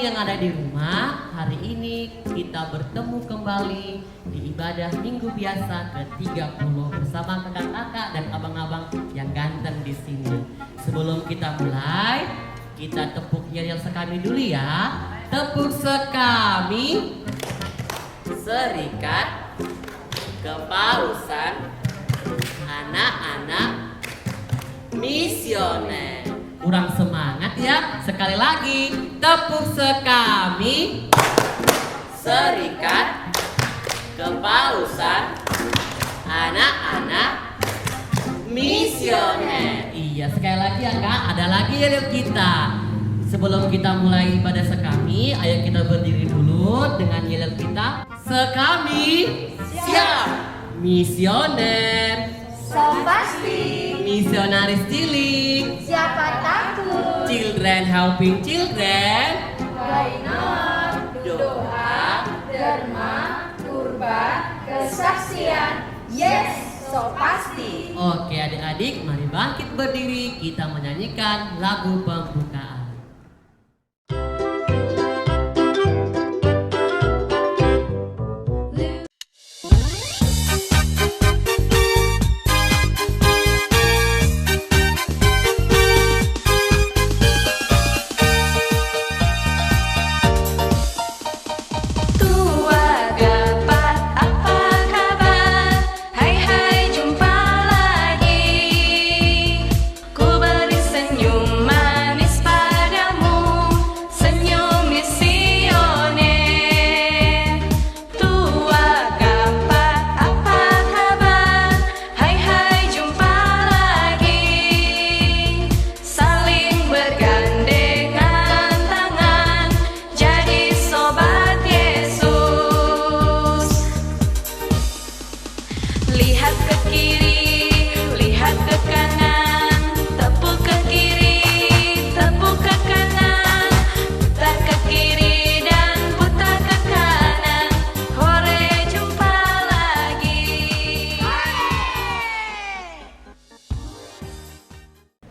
kami yang ada di rumah, hari ini kita bertemu kembali di ibadah minggu biasa ke-30 bersama kakak-kakak dan abang-abang yang ganteng di sini. Sebelum kita mulai, kita tepuk yel-yel sekami dulu ya. Tepuk sekami, Serikat Kepausan Anak-anak Misioner. Kurang semangat ya. Sekali lagi, tepuk sekami, Serikat Kepausan Anak-anak Misioner. Iya, sekali lagi ya Kak, ada lagi ya kita. Sebelum kita mulai ibadah sekami, ayo kita berdiri dulu dengan yel kita. Sekami siap. Misioner So pasti. Misionaris cilik. Siapa takut? Children helping children. Why not? Doa, derma, kurban, kesaksian. Yes, so pasti. Oke adik-adik, mari bangkit berdiri. Kita menyanyikan lagu pembukaan.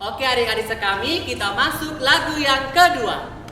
Oke adik-adik sekami, kita masuk lagu yang kedua.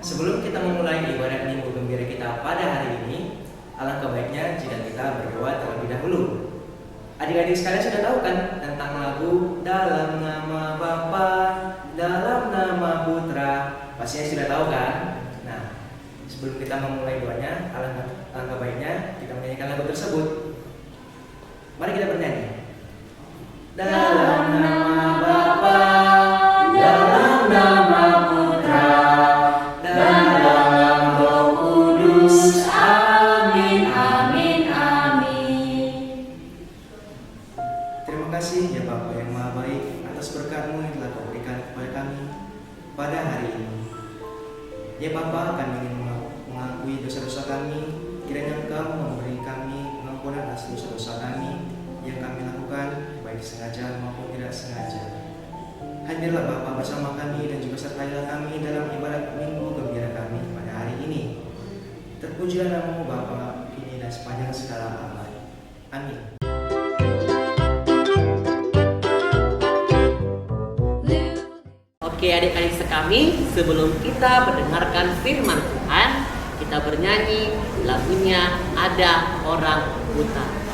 Sebelum kita memulai ibadah minggu gembira kita pada hari ini, alangkah baiknya jika kita berdoa terlebih dahulu. Adik-adik sekalian sudah tahu kan tentang lagu Dalam Nama Bapa, Dalam Nama Putra. Pastinya sudah tahu kan? Nah, sebelum kita memulai doanya, alangkah baiknya kita menyanyikan lagu tersebut. Mari kita bernyanyi. Dalam nama Bapa, dalam nama Putra, dalam Roh Kudus. Amin, amin, amin. Terima kasih ya Bapa yang Maha Baik atas berkat-Mu yang telah Kau berikan kepada kami pada hari ini. Ya Bapa, kami ingin mengakui dosa-dosa kami. Kiranya Engkau memberi kami pengampunan atas dosa-dosa kami yang kami lakukan, baik sengaja maupun tidak sengaja. Hadirlah Bapa bersama kami dan juga sertailah kami dalam ibadat minggu gembira kami pada hari ini. Terpujilah nama-Mu Bapa, kini dan sepanjang segala abad. Amin. Oke adik-adik sekami, sebelum kita mendengarkan firman Tuhan, kita bernyanyi lagunya Ada Orang Buta.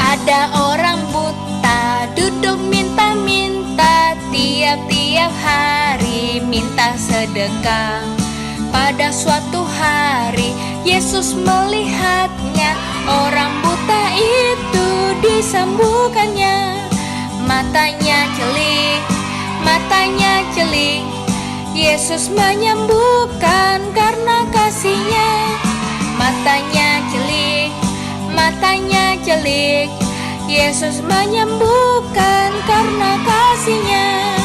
Ada orang buta duduk minta-minta, tiap-tiap hari minta sedekah. Pada suatu hari Yesus melihatnya, orang buta itu disembuhkannya. Matanya celing, Yesus menyembuhkan karena kasih-Nya. Matanya celing, Yesus menyembuhkan karena kasih-Nya.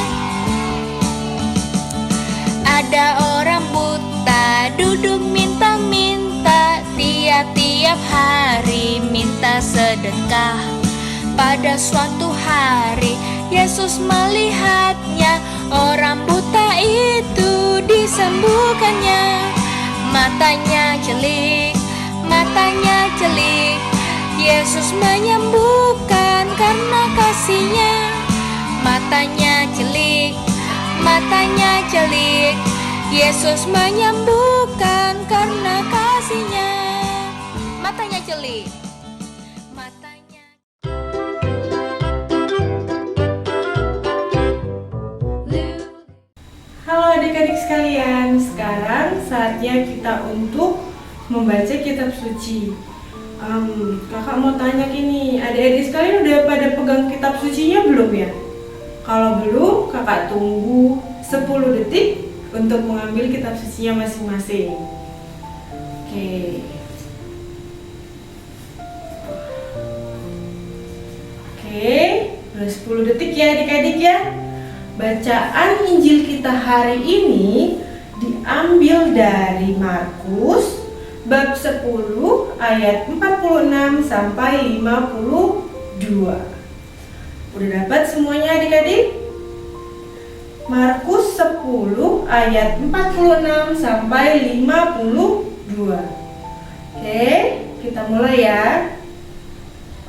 Ada orang buta duduk minta-minta, tiap-tiap hari minta sedekah. Pada suatu hari Yesus melihatnya, orang buta itu disembuhkannya. Matanya celing, Yesus menyembuhkan karena kasih-Nya. Matanya celing, Yesus menyembuhkan karena kasih-Nya. Matanya celing. Halo adik-adik sekalian, sekarang saatnya kita untuk membaca kitab suci. Kakak mau tanya gini, adik-adik sekalian udah pada pegang kitab sucinya belum ya? Kalau belum, kakak tunggu 10 detik untuk mengambil kitab sucinya masing-masing. Oke, udah 10 detik ya adik-adik ya. Bacaan Injil kita hari ini diambil dari Markus bab 10 ayat 46 sampai 52. Udah dapat semuanya adik-adik? Markus 10 ayat 46 sampai 52. Oke, kita mulai ya.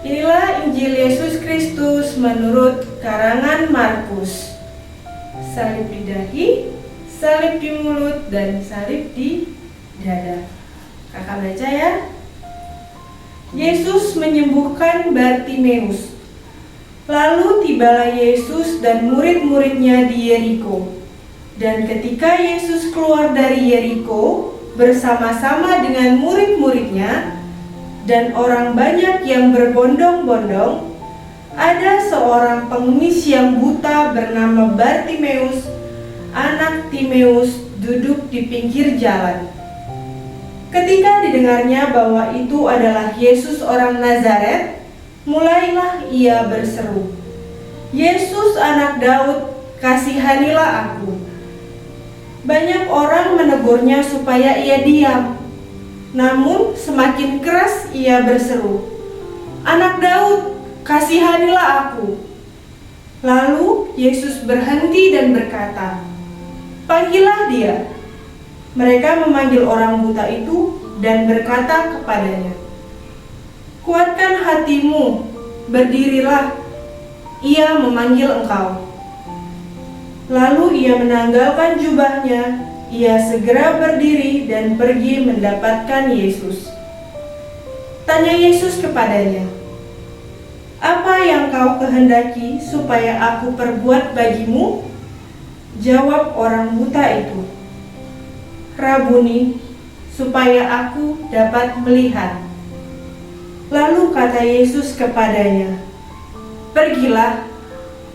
Inilah Injil Yesus Kristus menurut karangan Markus. Salib di dahi, salib di mulut, dan salib di dada. Kakak baca ya. Yesus menyembuhkan Bartimeus. Lalu tibalah Yesus dan murid-muridnya di Yeriko. Dan ketika Yesus keluar dari Yeriko bersama-sama dengan murid-muridnya dan orang banyak yang berbondong-bondong, ada seorang pengemis yang buta bernama Bartimeus, anak Timeus, duduk di pinggir jalan. Ketika didengarnya bahwa itu adalah Yesus orang Nazaret, mulailah ia berseru, "Yesus anak Daud, kasihanilah aku." Banyak orang menegurnya supaya ia diam. Namun semakin keras ia berseru, "Anak Daud, kasihanilah aku." Lalu Yesus berhenti dan berkata, "Panggillah dia." Mereka memanggil orang buta itu dan berkata kepadanya, "Kuatkan hatimu, berdirilah, ia memanggil engkau." Lalu ia menanggalkan jubahnya, ia segera berdiri dan pergi mendapatkan Yesus. Tanya Yesus kepadanya, "Apa yang kau kehendaki supaya aku perbuat bagimu?" Jawab orang buta itu, "Rabuni, supaya aku dapat melihat." Lalu kata Yesus kepadanya, "Pergilah,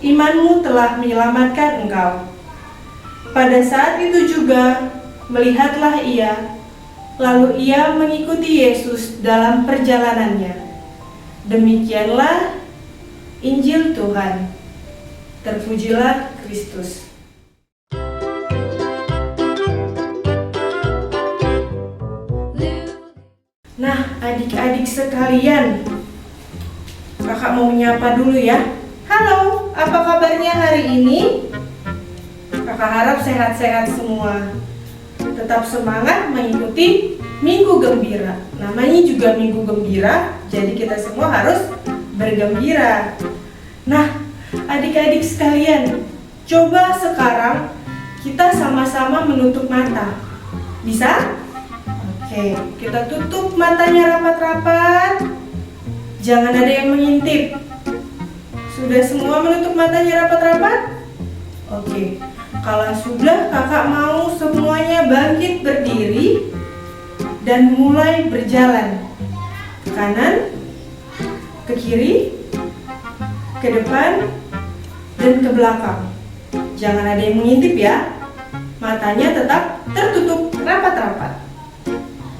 imanmu telah menyelamatkan engkau." Pada saat itu juga melihatlah ia, lalu ia mengikuti Yesus dalam perjalanannya. Demikianlah Injil Tuhan. Terpujilah Kristus. Nah, adik-adik sekalian, kakak mau menyapa dulu ya. Halo, apa kabarnya hari ini? Kakak harap sehat-sehat semua. Tetap semangat mengikuti Minggu Gembira. Namanya juga Minggu Gembira, jadi kita semua harus bergembira. Nah, adik-adik sekalian, coba sekarang kita sama-sama menutup mata. Bisa? Oke, kita tutup matanya rapat-rapat. Jangan ada yang mengintip. Sudah semua menutup matanya rapat-rapat? Oke, kalau sudah, kakak mau semuanya bangkit berdiri dan mulai berjalan ke kanan, ke kiri, ke depan, dan ke belakang. Jangan ada yang mengintip ya. Matanya tetap tertutup rapat-rapat.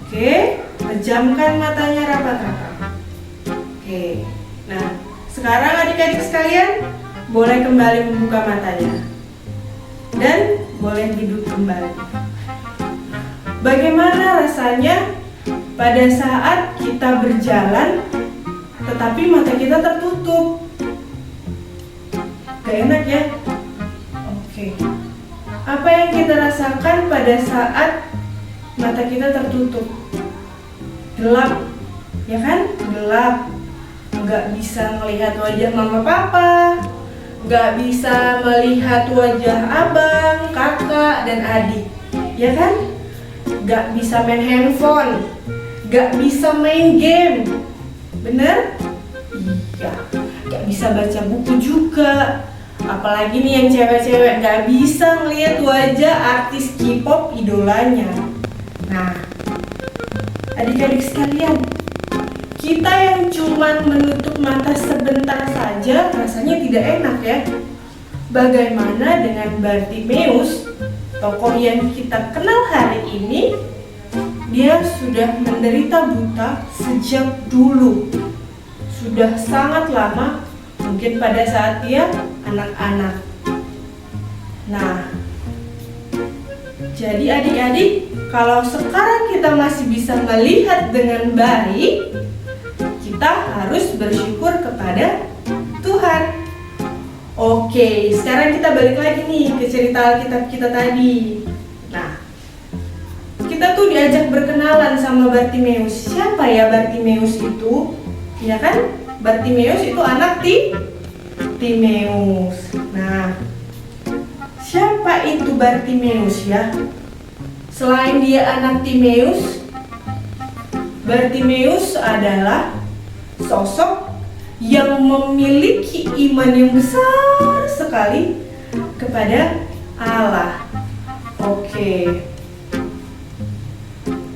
Oke, pejamkan matanya rapat-rapat. Oke, nah sekarang adik-adik sekalian boleh kembali membuka matanya dan boleh duduk kembali. Bagaimana rasanya pada saat kita berjalan tetapi mata kita tertutup? Gak enak ya? Oke. Apa yang kita rasakan pada saat mata kita tertutup? Gelap, ya kan? Gelap. Nggak bisa melihat wajah mama papa, nggak bisa melihat wajah abang, kakak, dan adik, ya kan? Nggak bisa main handphone, nggak bisa main game, bener? Iya, nggak bisa baca buku juga. Apalagi nih yang cewek-cewek nggak bisa ngelihat wajah artis K-pop idolanya. Nah, adik-adik sekalian, kita yang cuman menutup mata sebentar saja rasanya tidak enak ya. Bagaimana dengan Bartimeus, tokoh yang kita kenal hari ini? Dia sudah menderita buta sejak dulu. Sudah sangat lama, mungkin pada saat dia anak-anak. Nah, jadi adik-adik, kalau sekarang kita masih bisa melihat dengan baik, kita harus bersyukur kepada Tuhan. Oke, sekarang kita balik lagi nih ke cerita Alkitab kita tadi. Nah, kita tuh diajak berkenalan sama Bartimeus. Siapa ya Bartimeus itu? Ya kan? Bartimeus itu anak Timeus. Nah, siapa itu Bartimeus ya? Selain dia anak Timeus, Bartimeus adalah sosok yang memiliki iman yang besar sekali kepada Allah. Oke.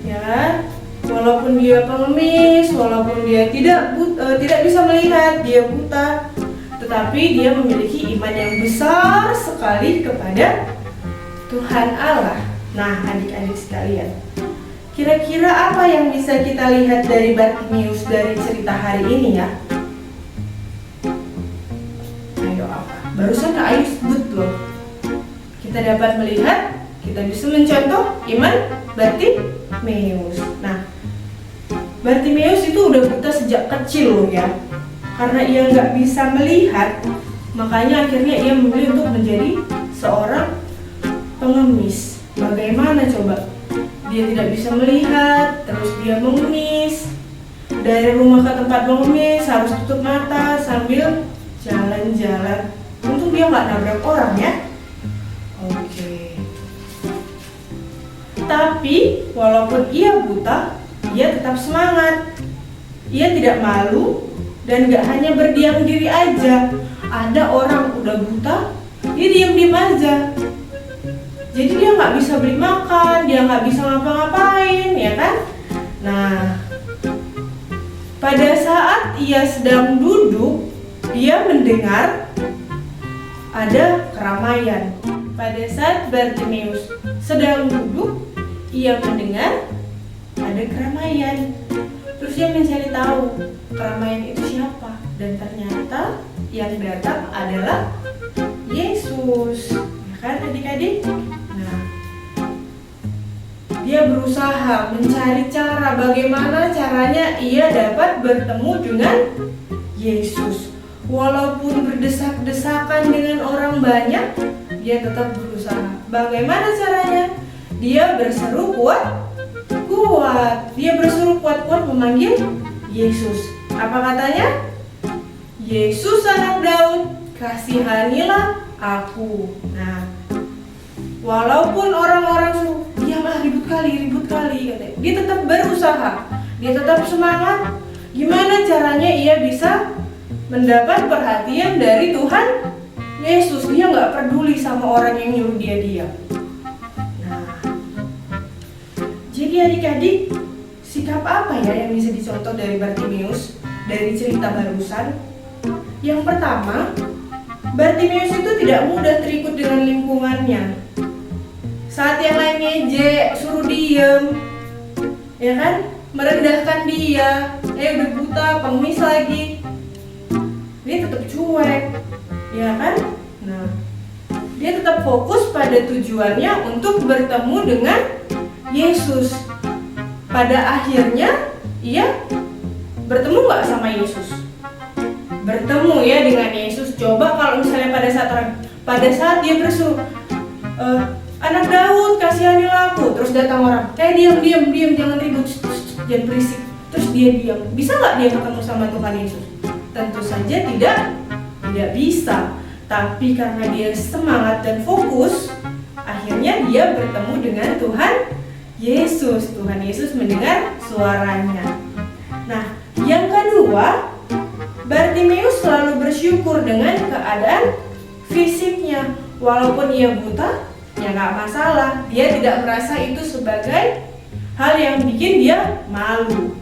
Ya, walaupun dia pengemis, walaupun dia tidak bisa melihat, dia buta, tetapi dia memiliki iman yang besar sekali kepada Tuhan Allah. Nah, adik-adik sekalian, kira-kira apa yang bisa kita lihat dari Bartimeus dari cerita hari ini ya? Ayo apa? Barusan Kak Ayu sebut loh. Kita dapat melihat, kita bisa mencontoh iman Bartimeus. Nah, Bartimeus itu udah buta sejak kecil loh ya. Karena ia nggak bisa melihat, makanya akhirnya ia memilih untuk menjadi seorang pengemis. Bagaimana coba? Dia tidak bisa melihat, terus dia mengemis. Dari rumah ke tempat mengemis harus tutup mata sambil jalan-jalan. Untung dia nggak nabrak orang ya. Tapi walaupun ia buta, ia tetap semangat. Ia tidak malu dan gak hanya berdiam diri aja. Ada orang udah buta, dia diam-diam aja. Jadi dia nggak bisa beli makan, dia nggak bisa ngapa-ngapain, ya kan? Nah, pada saat ia sedang duduk, dia mendengar ada keramaian. Pada saat Bartimeus sedang duduk, ia mendengar ada keramaian. Terus dia mencari tahu keramaian itu siapa, dan ternyata yang datang adalah Yesus, ya kan adik-adik? Nah, dia berusaha mencari cara bagaimana caranya ia dapat bertemu dengan Yesus. Walaupun berdesak-desakan dengan orang banyak, dia tetap berusaha. Bagaimana caranya? Dia berseru kuat. Dia berseru kuat-kuat memanggil Yesus. Apa katanya? Yesus anak Daud, kasihanilah aku. Nah, walaupun orang-orang suruh, dia mah ribut kali katanya, dia tetap berusaha, dia tetap semangat. Gimana caranya ia bisa mendapat perhatian dari Tuhan Yesus? Dia nggak peduli sama orang yang nyuruh dia diam. Nah, jadi adik-adik, sikap apa ya yang bisa dicontoh dari Bartimeus dari cerita barusan? Yang pertama, Bartimeus itu tidak mudah terikut dengan lingkungannya. Saat yang lain ngejek, suruh diem, ya kan, merendahkan dia, udah buta, pengemis lagi, dia tetap cuek, ya kan? Nah, dia tetap fokus pada tujuannya untuk bertemu dengan Yesus. Pada akhirnya, ia bertemu nggak sama Yesus? Bertemu ya dengan Yesus. Coba kalau misalnya pada saat dia berseru, anak Daud, kasihanilah aku, terus datang orang, diam, jangan ribut, jangan berisik, terus dia diam, bisa nggak dia ketemu sama Tuhan Yesus? Tentu saja tidak bisa. Tapi karena dia semangat dan fokus, akhirnya dia bertemu dengan Tuhan Yesus. Tuhan Yesus mendengar suaranya. Nah, yang kedua, Bartimeus selalu bersyukur dengan keadaan fisiknya. Walaupun ia buta, ya nggak masalah. Dia tidak merasa itu sebagai hal yang bikin dia malu.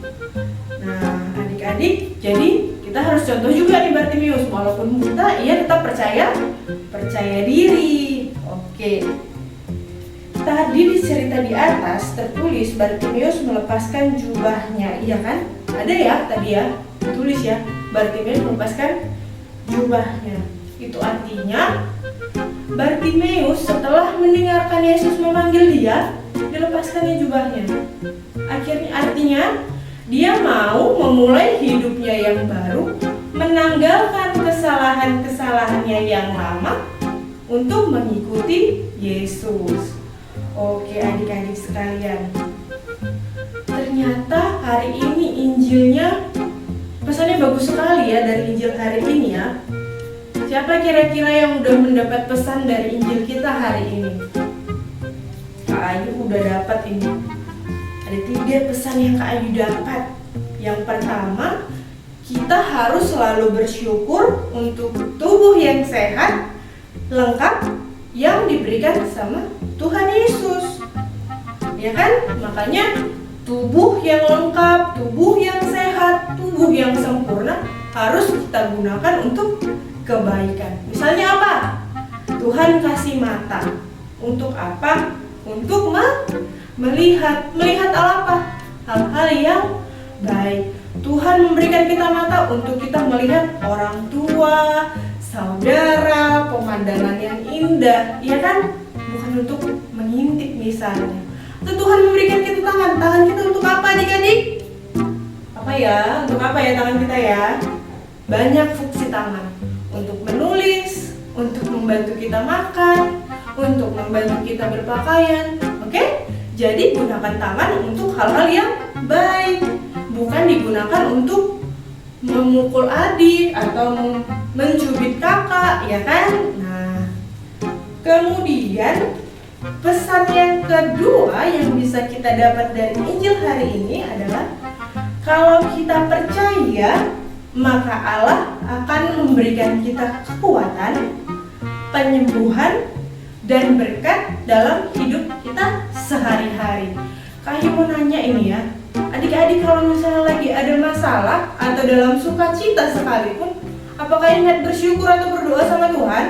Nah, adik-adik, jadi kita harus contoh juga nih Bartimeus. Walaupun buta, ia tetap percaya diri. Oke. Tadi di cerita di atas tertulis Bartimeus melepaskan jubahnya, iya kan? Ada ya tadi ya, tulis ya. Bartimeus melepaskan jubahnya. Itu artinya Bartimeus setelah mendengarkan Yesus memanggil dia, dilepaskannya jubahnya. Artinya dia mau memulai hidupnya yang baru, menanggalkan kesalahan-kesalahannya yang lama untuk mengikuti Yesus. Oke adik-adik sekalian, ternyata hari ini Injilnya pesannya bagus sekali ya dari Injil hari ini ya. Siapa kira-kira yang udah mendapat pesan dari Injil kita hari ini? Kak Ayu udah dapat ini. Ada 3 pesan yang Kak Ayu dapat. Yang pertama, kita harus selalu bersyukur untuk tubuh yang sehat, lengkap, yang diberikan sama Tuhan Yesus. Ya kan? Makanya tubuh yang lengkap, tubuh yang sehat, tubuh yang sempurna harus kita gunakan untuk kebaikan. Misalnya apa? Tuhan kasih mata. Untuk apa? Untuk melihat. Melihat apa? Hal-hal yang baik. Tuhan memberikan kita mata untuk kita melihat orang tua, saudara, pemandangan yang indah, ya kan? Bukan untuk mengintip misalnya. Tuhan memberikan kita tangan. Tangan kita untuk apa adik-adik? Apa ya? Untuk apa ya tangan kita ya? Banyak fungsi tangan. Untuk menulis, untuk membantu kita makan, untuk membantu kita berpakaian. Oke? Jadi gunakan tangan untuk hal-hal yang baik. Bukan digunakan untuk memukul adik atau mencubit kakak, ya kan? Nah, kemudian pesan yang kedua yang bisa kita dapat dari Injil hari ini adalah kalau kita percaya, maka Allah akan memberikan kita kekuatan, penyembuhan, dan berkat dalam hidup kita sehari-hari. Kayu mau nanya ini ya, adik-adik kalau misalnya lagi ada masalah atau dalam sukacita sekalipun, apakah ingat bersyukur atau berdoa sama Tuhan?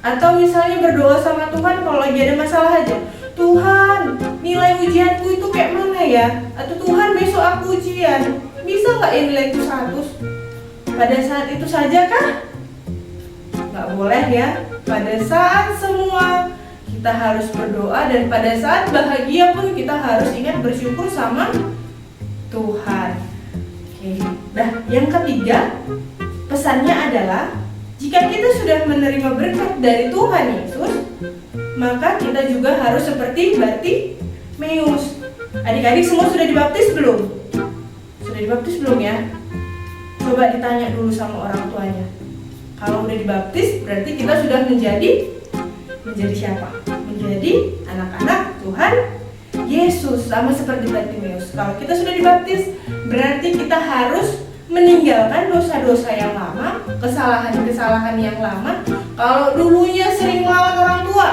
Atau misalnya berdoa sama Tuhan kalau lagi ada masalah aja, Tuhan, nilai ujianku itu kayak mana ya? Atau Tuhan, besok aku ujian, bisa nggak ya nilaiku 100? Pada saat itu saja kah? Nggak boleh ya. Pada saat semua kita harus berdoa, dan pada saat bahagia pun kita harus ingat bersyukur sama Tuhan. Oke. Nah, yang ketiga, pesannya adalah jika kita sudah menerima berkat dari Tuhan Yesus, maka kita juga harus seperti Bartimeus. Adik-adik semua sudah dibaptis belum? Sudah dibaptis belum ya? Coba ditanya dulu sama orang tuanya. Kalau udah dibaptis, berarti kita sudah menjadi siapa? Menjadi anak-anak Tuhan Yesus, sama seperti Bartimeus. Kalau kita sudah dibaptis, berarti kita harus meninggalkan dosa-dosa yang lama, kesalahan-kesalahan yang lama. Kalau dulunya sering melawan orang tua,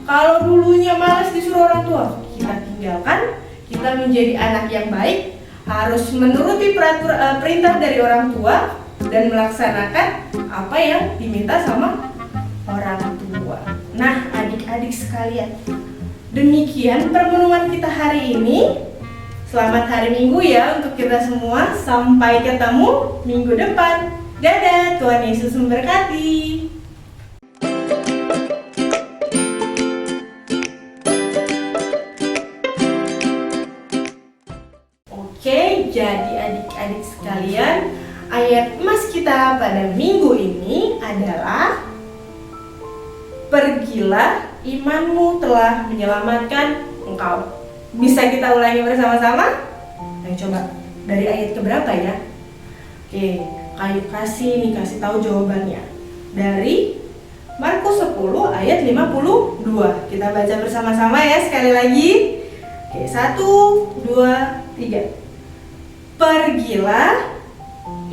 kalau dulunya malas disuruh orang tua, kita tinggalkan. Kita menjadi anak yang baik, harus menuruti perintah dari orang tua dan melaksanakan apa yang diminta sama orang tua. Nah, adik-adik sekalian, demikian permenungan kita hari ini. Selamat hari Minggu ya untuk kita semua. Sampai ketemu minggu depan. Dadah, Tuhan Yesus memberkati. Oke, jadi adik-adik sekalian, ayat emas kita pada minggu ini adalah pergilah, imanmu telah menyelamatkan engkau. Bisa kita ulangi bersama-sama? Ayo coba, dari ayat keberapa ya? Oke, Kayu kasih tahu jawabannya. Dari Markus 10 ayat 52. Kita baca bersama-sama ya sekali lagi. Oke, 1, 2, 3. Pergilah,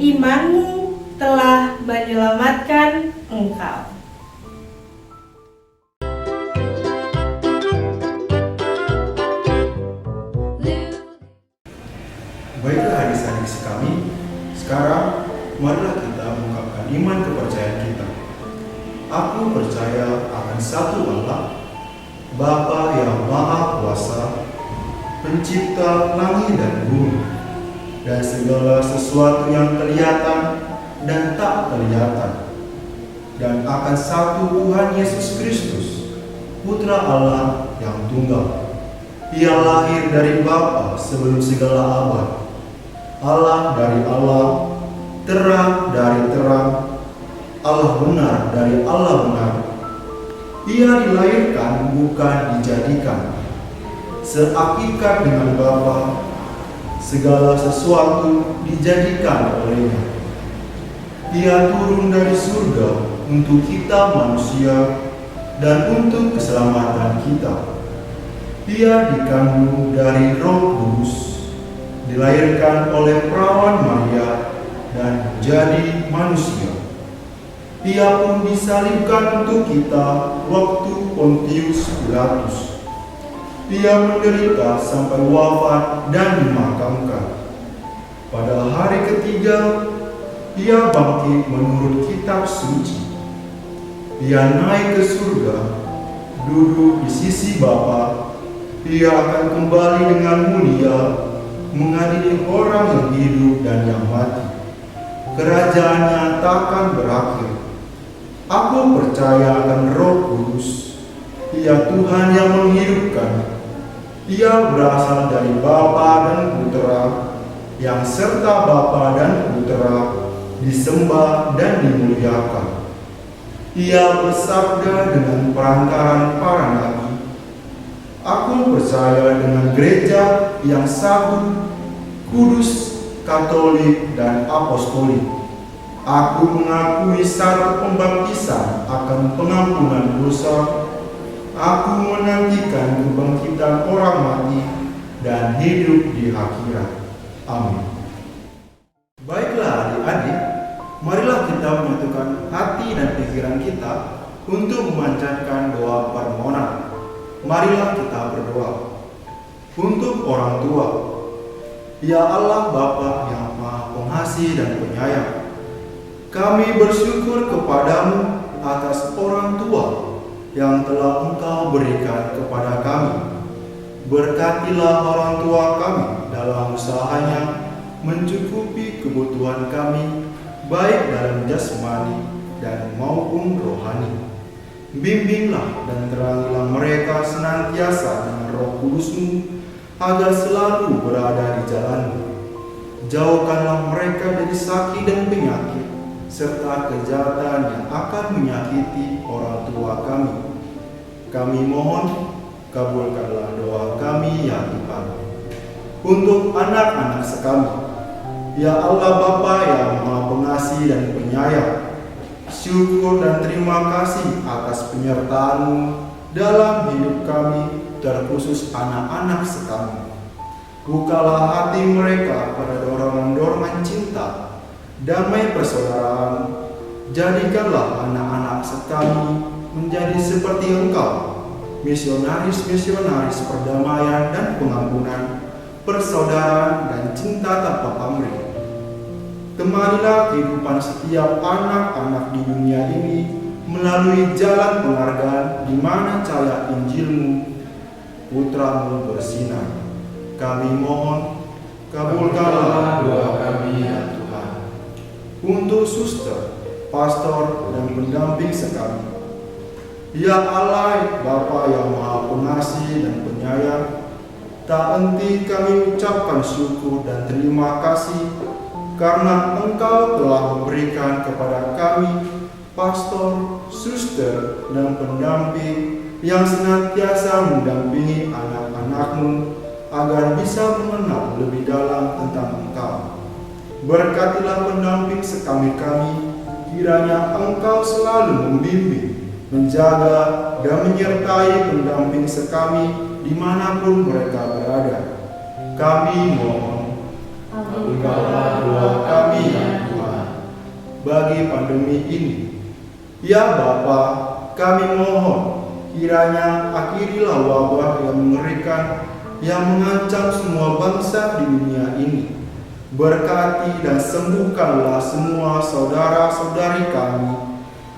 imanmu telah menyelamatkan engkau. Baiklah adik-adik kami, sekarang marilah kita mengungkapkan iman kepercayaan kita. Aku percaya akan satu Allah, Bapa yang Maha Kuasa, Pencipta langit dan bumi, dan segala sesuatu yang kelihatan dan tak kelihatan, dan akan satu Tuhan Yesus Kristus, Putra Allah yang tunggal. Ia lahir dari Bapa sebelum segala abad, Allah dari Allah, terang dari terang, Allah benar dari Allah benar. Ia dilahirkan bukan dijadikan, seakikat dengan Bapa, segala sesuatu dijadikan olehnya. Ia turun dari surga untuk kita manusia dan untuk keselamatan kita. Ia dikandung dari Roh Kudus, dilahirkan oleh perawan Maria dan menjadi manusia. Ia pun disalibkan untuk kita waktu Pontius Pilatus. Ia menderita sampai wafat dan dimakamkan. Pada hari ketiga, ia bangkit menurut kitab suci. Ia naik ke surga, duduk di sisi Bapa. Ia akan kembali dengan mulia mengadili orang yang hidup dan yang mati. Kerajaannya takkan berakhir. Aku percaya akan Roh Kudus. Ia Tuhan yang menghidupkan. Ia berasal dari Bapa dan Putera, yang serta Bapa dan Putera disembah dan dimuliakan. Ia bersabda dengan perantaran para nabi. Aku percaya dengan gereja yang satu, kudus, katolik, dan apostolik. Aku mengakui satu pembaptisan akan pengampunan dosa. Aku menantikan kebangkitan orang mati dan hidup di akhirat. Amin. Baiklah adik-adik, marilah kita menyatukan hati dan pikiran kita untuk memanjatkan doa permohonan. Marilah kita berdoa. Untuk orang tua, ya Allah Bapa yang Maha Pengasih dan Penyayang, kami bersyukur kepadamu atas orang tua yang telah Engkau berikan kepada kami. Berkatilah orang tua kami dalam usahanya mencukupi kebutuhan kami, baik dalam jasmani dan maupun rohani. Bimbinglah dan terangilah mereka senantiasa dengan Roh Kudus-Mu, agar selalu berada di jalan-Mu. Jauhkanlah mereka dari sakit dan penyakit, serta kejahatan yang akan menyakiti orang tua kami. Kami mohon, kabulkanlah doa kami ya Tuhan. Untuk anak-anak sekami, ya Allah Bapa yang Maha Pengasih dan Penyayang, syukur dan terima kasih atas penyertaan-Mu dalam hidup kami, terkhusus anak-anak sekami. Bukalah hati mereka pada dorongan-dorongan cinta, damai persaudaraan. Jadikanlah anak-anak sekami menjadi seperti Engkau, misionaris-misionaris perdamaian dan pengampunan, persaudaraan dan cinta tanpa pamrih. Temanilah kehidupan setiap anak-anak di dunia ini melalui jalan penghargaan di mana cahaya Injil-Mu, Putra-Mu bersinar. Kami mohon, kabulkanlah doa kami ya Tuhan. Untuk suster, pastor, dan pendamping sekami, ya Allah Bapa yang Maha Pengasih dan Penyayang, tak henti kami ucapkan syukur dan terima kasih karena Engkau telah memberikan kepada kami pastor, suster, dan pendamping yang senantiasa mendampingi anak-anak-Mu agar bisa mengenal lebih dalam tentang Engkau. Berkatilah pendamping sekami-kami, kiranya Engkau selalu membimbing, menjaga, dan menyertai pendamping sekami dimanapun mereka berada. Kami mohon, kabulkanlah doa kami ya Tuhan. Bagi pandemi ini, ya Bapa, kami mohon, kiranya akhirilah wabah yang mengerikan yang mengancam semua bangsa di dunia ini. Berkati dan sembuhkanlah semua saudara-saudari kami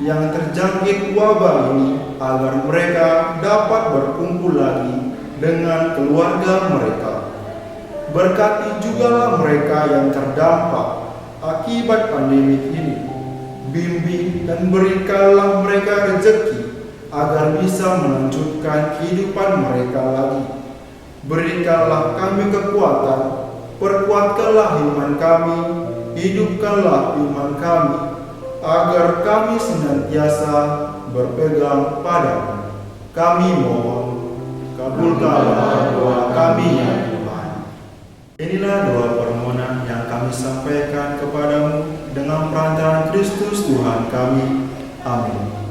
yang terjangkit wabah ini, agar mereka dapat berkumpul lagi dengan keluarga mereka. Berkati jugalah mereka yang terdampak akibat pandemi ini. Bimbing dan berikanlah mereka rezeki agar bisa melanjutkan kehidupan mereka lagi. Berikanlah kami kekuatan, perkuatkanlah iman kami, hidupkanlah iman kami, agar kami senantiasa berpegang padamu. Kami mohon, kabulkanlah doa kami ya Tuhan. Inilah doa permohonan yang kami sampaikan kepadamu dengan perantaraan Kristus Tuhan kami. Amin.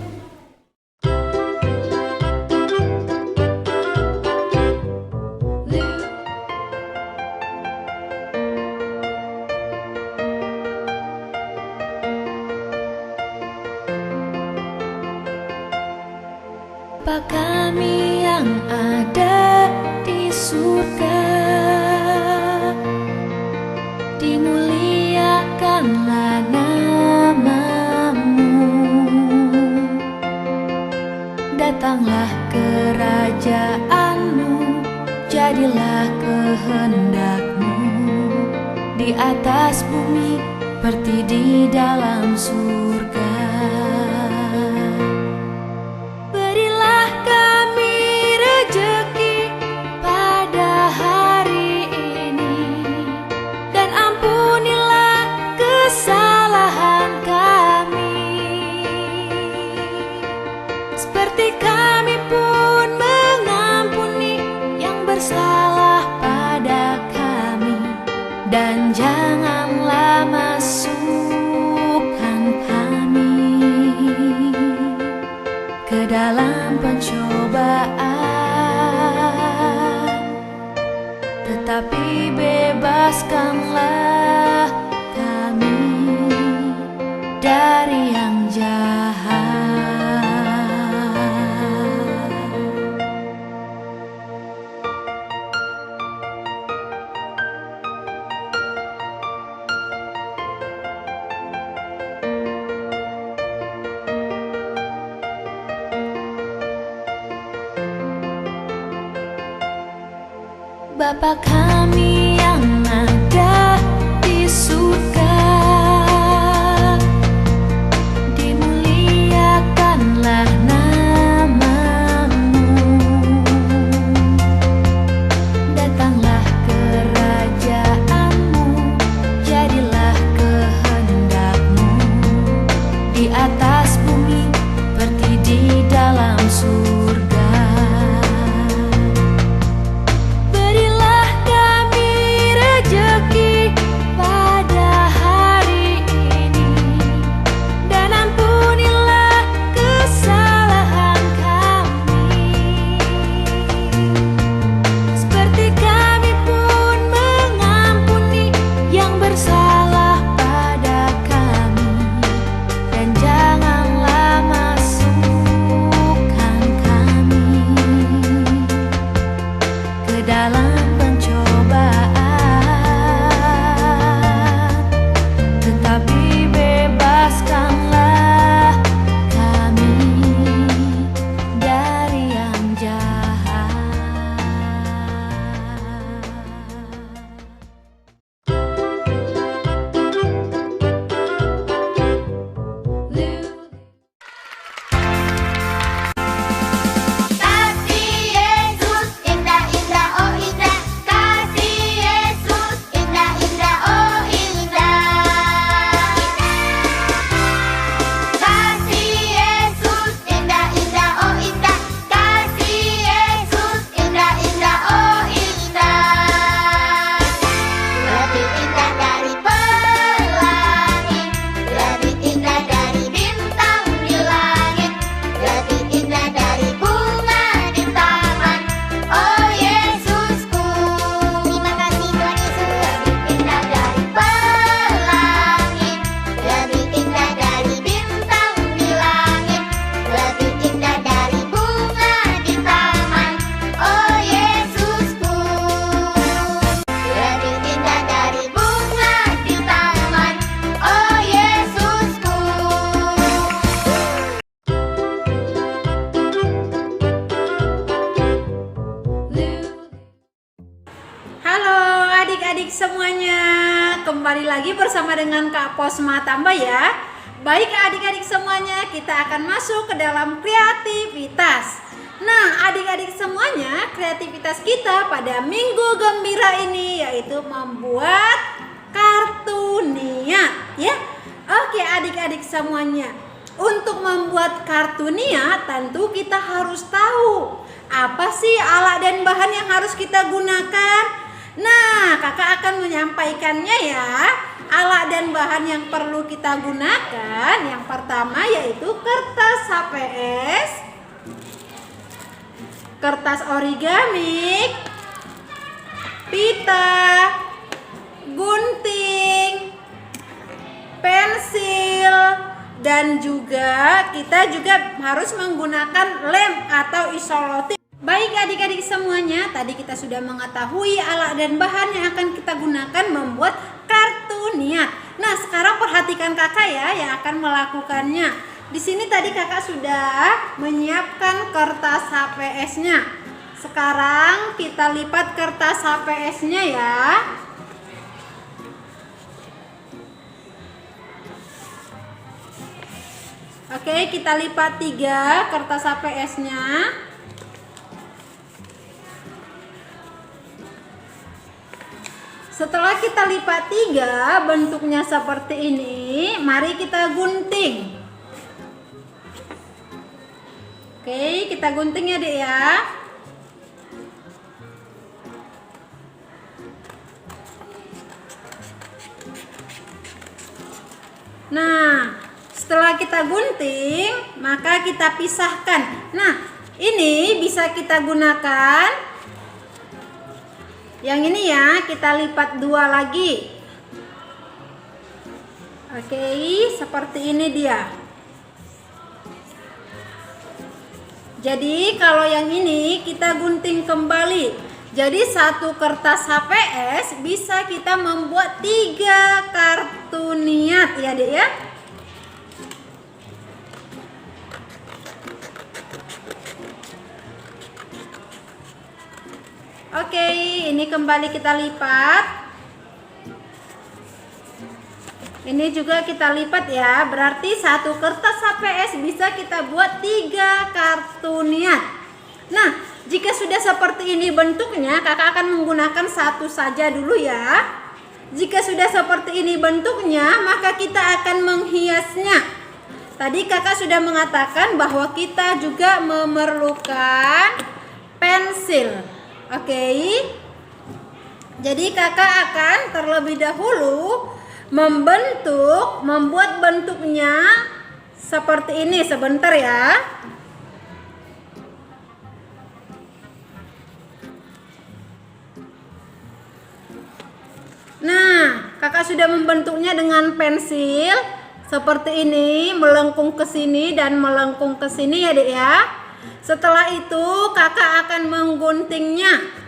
Bapa kami yang ada di surga, dimuliakanlah nama-Mu. Datanglah kerajaan-Mu, jadilah kehendak-Mu di atas bumi seperti di dalam surga. Berilah kami rejeki pada hari ini, dan ampunilah kesalahan kami, seperti kami pun mengampuni yang bersalah pada kami. Dan janganlah masukkan kami ke dalam pencobaan, tetapi bebaskanlah kami dari yang jahat. Bapa kami yang ada di surga, dimuliakanlah nama-Mu. Datanglah kerajaan-Mu, jadilah kehendak-Mu di atas bumi seperti di dalam surga. adik-adik semuanya, kembali lagi bersama dengan Kak Posma Tambah ya. Baik adik-adik semuanya, kita akan masuk ke dalam kreativitas. Nah adik-adik semuanya, kreativitas kita pada minggu gembira ini yaitu membuat kartu niat ya. Oke adik-adik semuanya, untuk membuat kartu niat tentu kita harus tahu apa sih alat dan bahan yang harus kita gunakan. Nah, kakak akan menyampaikannya ya. Alat dan bahan yang perlu kita gunakan, yang pertama yaitu kertas HPS, kertas origami, pita, gunting, pensil, dan juga kita harus menggunakan lem atau isolotif. Baik adik-adik semuanya, tadi kita sudah mengetahui alat dan bahan yang akan kita gunakan membuat kartu niat. Nah, sekarang perhatikan kakak ya yang akan melakukannya. Di sini tadi kakak sudah menyiapkan kertas HPS-nya. Sekarang kita lipat kertas HPS-nya ya. Oke, kita lipat 3 kertas HPS-nya. Setelah kita lipat 3, bentuknya seperti ini, mari kita gunting. Oke, kita gunting ya Dek ya. Nah, setelah kita gunting, maka kita pisahkan. Nah, Ini bisa kita gunakan. Yang ini ya, kita lipat 2 lagi. Oke, seperti ini dia. Jadi kalau yang ini kita gunting kembali. Jadi satu kertas HPS bisa kita membuat 3 kartu niat ya Dek ya. Oke, ini kembali kita lipat. Ini juga kita lipat ya. Berarti satu kertas HPS bisa kita buat 3 kartu niat. Nah, jika sudah seperti ini bentuknya, kakak akan menggunakan satu saja dulu ya. Jika sudah seperti ini bentuknya, maka kita akan menghiasnya. Tadi kakak sudah mengatakan bahwa kita juga memerlukan pensil. Oke. Jadi kakak akan terlebih dahulu membuat bentuknya seperti ini. Sebentar ya. Nah, kakak sudah membentuknya dengan pensil seperti ini, melengkung ke sini dan melengkung ke sini ya Dek ya. Setelah itu kakak akan mengguntingnya.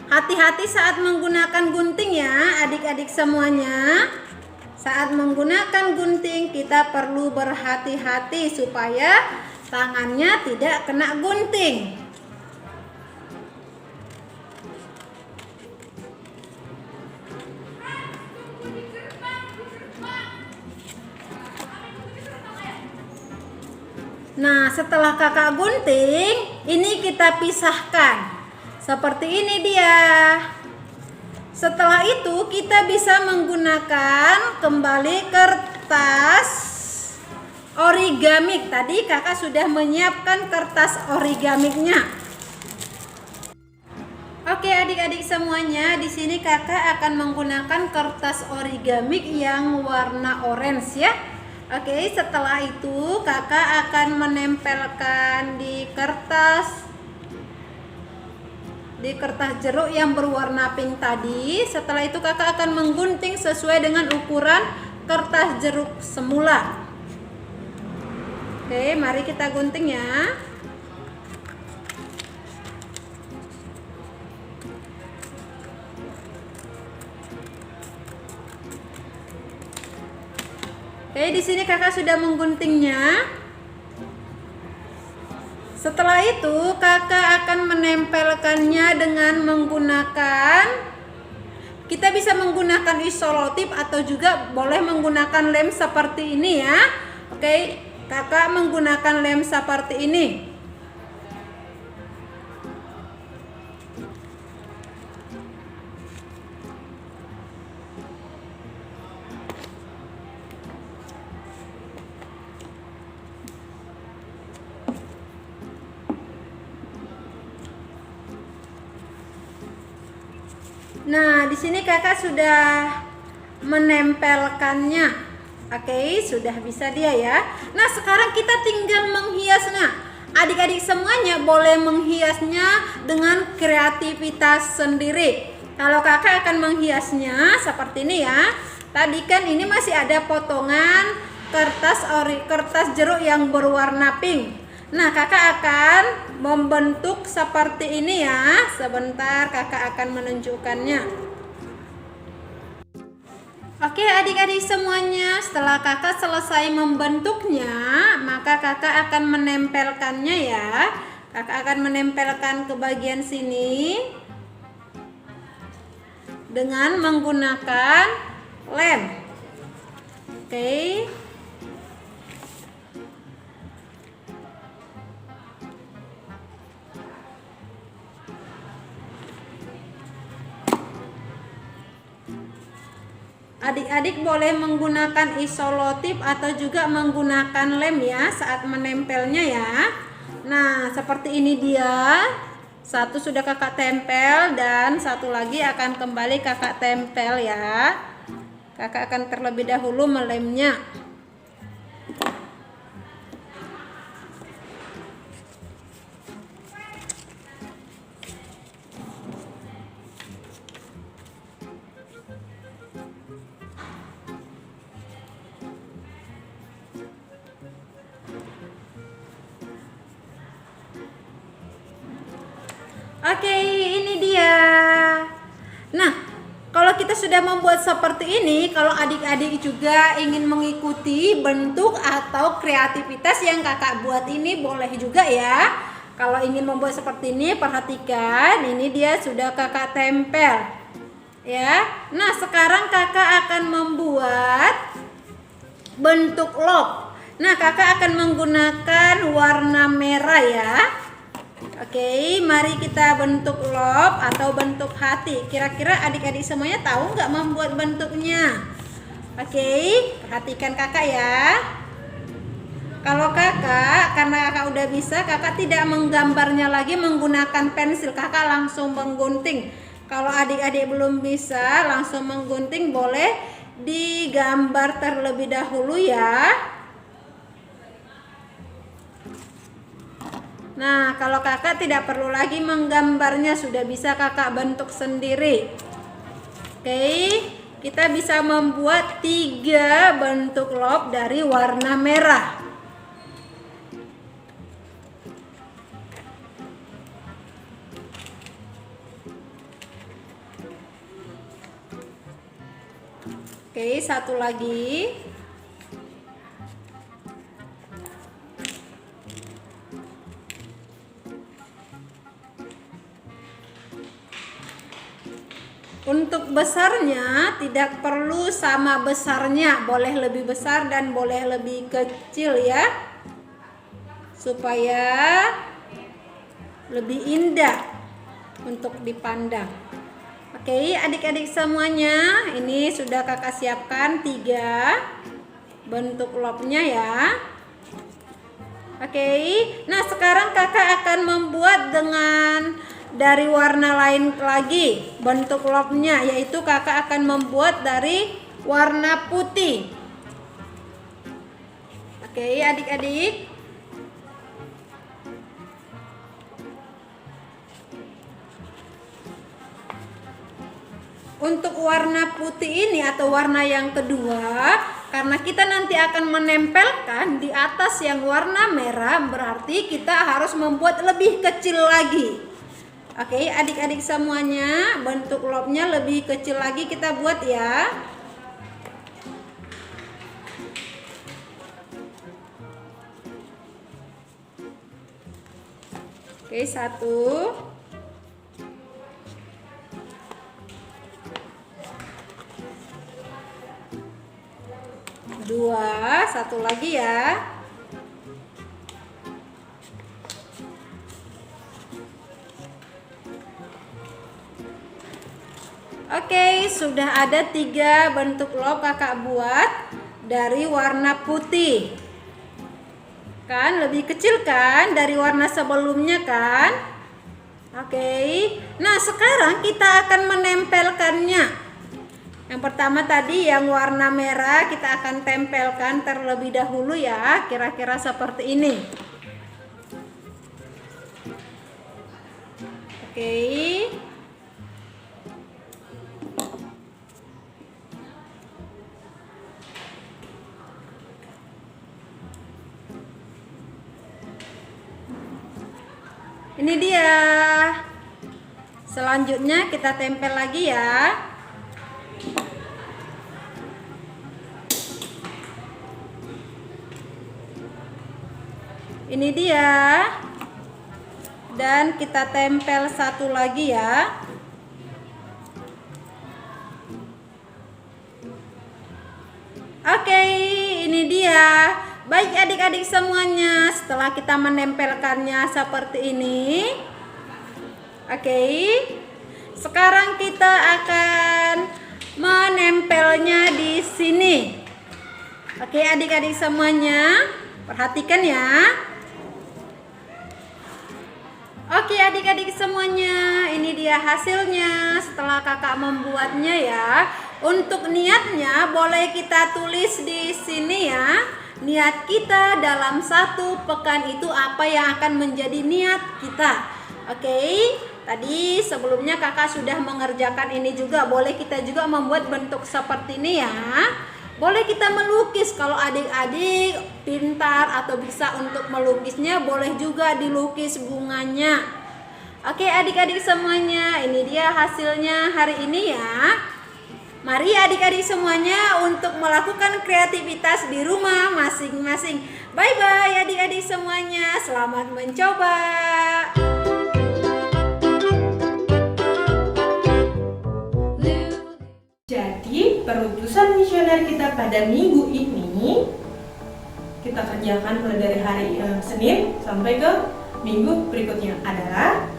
Hati-hati saat menggunakan gunting ya adik-adik semuanya. Saat menggunakan gunting kita perlu berhati-hati supaya tangannya tidak kena gunting. Nah, setelah kakak gunting, ini kita pisahkan. Seperti ini dia. Setelah itu kita bisa menggunakan kembali kertas origami. Tadi kakak sudah menyiapkan kertas origamiknya. Oke adik-adik semuanya, di sini kakak akan menggunakan kertas origamik yang warna orange ya. Oke, setelah itu kakak akan menempelkan di kertas jeruk yang berwarna pink tadi. Setelah itu kakak akan menggunting sesuai dengan ukuran kertas jeruk semula. Oke, mari kita gunting ya. Oke, di sini kakak sudah mengguntingnya. Setelah itu kakak akan menempelkannya dengan menggunakan, kita bisa menggunakan isolotip atau juga boleh menggunakan lem seperti ini ya. Oke, kakak menggunakan lem seperti ini. Nah, di sini kakak sudah menempelkannya. Oke, sudah bisa dia ya. Nah, sekarang kita tinggal menghiasnya. Adik-adik semuanya boleh menghiasnya dengan kreativitas sendiri. Kalau kakak akan menghiasnya seperti ini ya. Tadi kan ini masih ada potongan kertas jeruk yang berwarna pink. Nah, kakak akan membentuk seperti ini ya. Sebentar kakak akan menunjukkannya. Oke adik-adik semuanya, setelah kakak selesai membentuknya, maka kakak akan menempelkannya ya. Kakak akan menempelkan ke bagian sini dengan menggunakan lem. Oke. Adik-adik boleh menggunakan isolotip atau juga menggunakan lem ya saat menempelnya ya. Nah, seperti ini dia. Satu sudah kakak tempel dan satu lagi akan kembali kakak tempel ya. Kakak akan terlebih dahulu melemnya. Oke, ini dia. Nah, kalau kita sudah membuat seperti ini, kalau adik-adik juga ingin mengikuti bentuk atau kreativitas yang kakak buat ini, boleh juga ya. Kalau ingin membuat seperti ini, perhatikan, ini dia sudah kakak tempel. Ya. Nah, sekarang kakak akan membuat bentuk love. Nah, kakak akan menggunakan warna merah ya. Oke, mari kita bentuk love atau bentuk hati. Kira-kira adik-adik semuanya tahu nggak membuat bentuknya? Oke, perhatikan kakak ya. Kalau kakak, karena kakak udah bisa, kakak tidak menggambarnya lagi menggunakan pensil. Kakak langsung menggunting. Kalau adik-adik belum bisa langsung menggunting, boleh digambar terlebih dahulu ya. Nah, kalau kakak tidak perlu lagi menggambarnya, sudah bisa kakak bentuk sendiri. Oke, kita bisa membuat 3 bentuk love dari warna merah. Oke, satu lagi. Untuk besarnya tidak perlu sama besarnya, boleh lebih besar dan boleh lebih kecil ya, supaya lebih indah untuk dipandang. Oke, adik-adik semuanya, ini sudah kakak siapkan 3 bentuk love-nya ya. Oke, nah sekarang kakak akan membuat dengan dari warna lain lagi bentuk love-nya, yaitu kakak akan membuat dari warna putih. Oke, adik-adik. Untuk warna putih ini atau warna yang kedua, karena kita nanti akan menempelkan di atas yang warna merah, berarti kita harus membuat lebih kecil lagi. Oke, adik-adik semuanya, bentuk love-nya lebih kecil lagi kita buat ya. Oke, 1. 2, 1 lagi ya. Oke, sudah ada 3 bentuk love kakak buat dari warna putih. Kan lebih kecil kan dari warna sebelumnya kan? Oke. Nah, sekarang kita akan menempelkannya. Yang pertama tadi yang warna merah kita akan tempelkan terlebih dahulu ya, kira-kira seperti ini. Oke. Ini dia. Selanjutnya kita tempel lagi ya. Ini dia. Dan kita tempel satu lagi ya. Oke, ini dia. Baik adik-adik semuanya, setelah kita menempelkannya seperti ini. Oke. Sekarang kita akan menempelnya di sini. Oke, adik-adik semuanya, perhatikan ya. Oke adik-adik semuanya, ini dia hasilnya setelah kakak membuatnya ya. Untuk niatnya boleh kita tulis di sini ya. Niat kita dalam 1 pekan itu apa yang akan menjadi niat kita. Oke, tadi sebelumnya kakak sudah mengerjakan ini juga. Boleh kita juga membuat bentuk seperti ini ya. Boleh kita melukis, kalau adik-adik pintar atau bisa untuk melukisnya, boleh juga dilukis bunganya. Oke adik-adik semuanya, ini dia hasilnya hari ini ya. Mari adik-adik semuanya untuk melakukan kreativitas di rumah masing-masing. Bye-bye adik-adik semuanya, selamat mencoba. Jadi perutusan misioner kita pada minggu ini kita kerjakan mulai dari hari Senin sampai ke minggu berikutnya adalah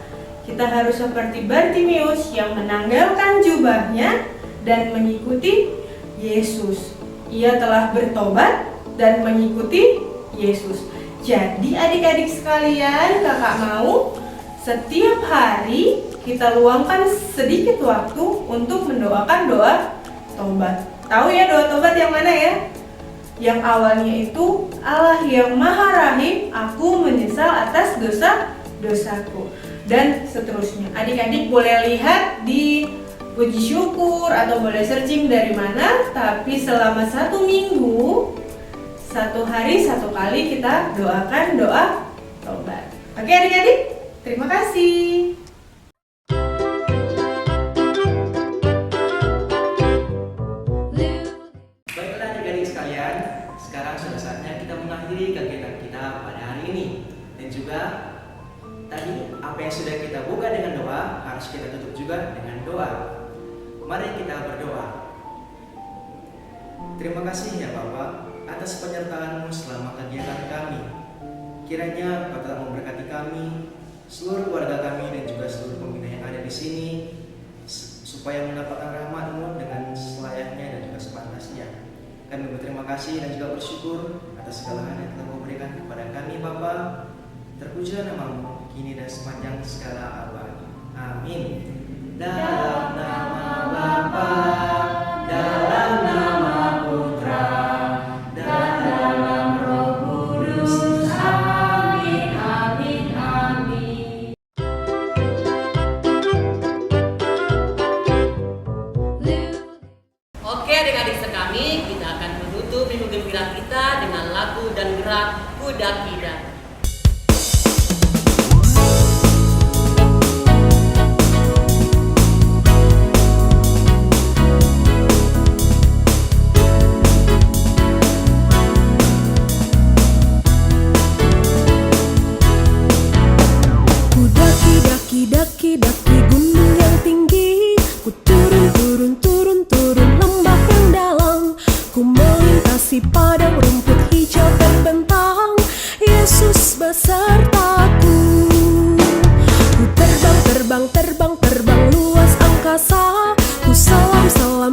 kita harus seperti Bartimeus yang menanggalkan jubahnya dan mengikuti Yesus. Ia telah bertobat dan mengikuti Yesus. Jadi adik-adik sekalian, kakak mau setiap hari kita luangkan sedikit waktu untuk mendoakan doa tobat. Tahu ya doa tobat yang mana ya? Yang awalnya itu, Allah yang Maha Rahim, aku menyesal atas dosa-dosaku, dan seterusnya. Adik-adik boleh lihat di puji syukur atau boleh searching dari mana, tapi selama 1 minggu 1 hari 1 kali kita doakan doa tobat. Oke adik-adik, terima kasih. Baiklah adik-adik sekalian, sekarang sudah saatnya kita mengakhiri kegiatan kita pada hari ini. Dan juga tadi apa yang sudah kita buka dengan doa harus kita tutup juga dengan doa. Mari kita berdoa. Terima kasih ya Bapa atas penyertaan-Mu selama kegiatan kami. Kiranya Engkau telah memberkati kami, seluruh keluarga kami dan juga seluruh pembina yang ada di sini, supaya mendapatkan rahmat-Mu dengan selayaknya dan juga sepantasnya. Kami berterima kasih dan juga bersyukur atas segala hal yang telah Kau berikan kepada kami Bapa. Terpujilah nama-Mu kini dan sepanjang segala abad. Amin. Dalam nama Bapa, dalam nama Putra, dan dalam Roh Kudus. Amin, amin, amin. Oke adik-adik sekami, kita akan menutup minggu gembira kita dengan lagu dan gerak kuda kidal. Daki gunung yang tinggi, ku turun lembah yang dalam, ku melintasi padang rumput hijau terbentang, Yesus besertaku. Ku terbang luas angkasa, ku salam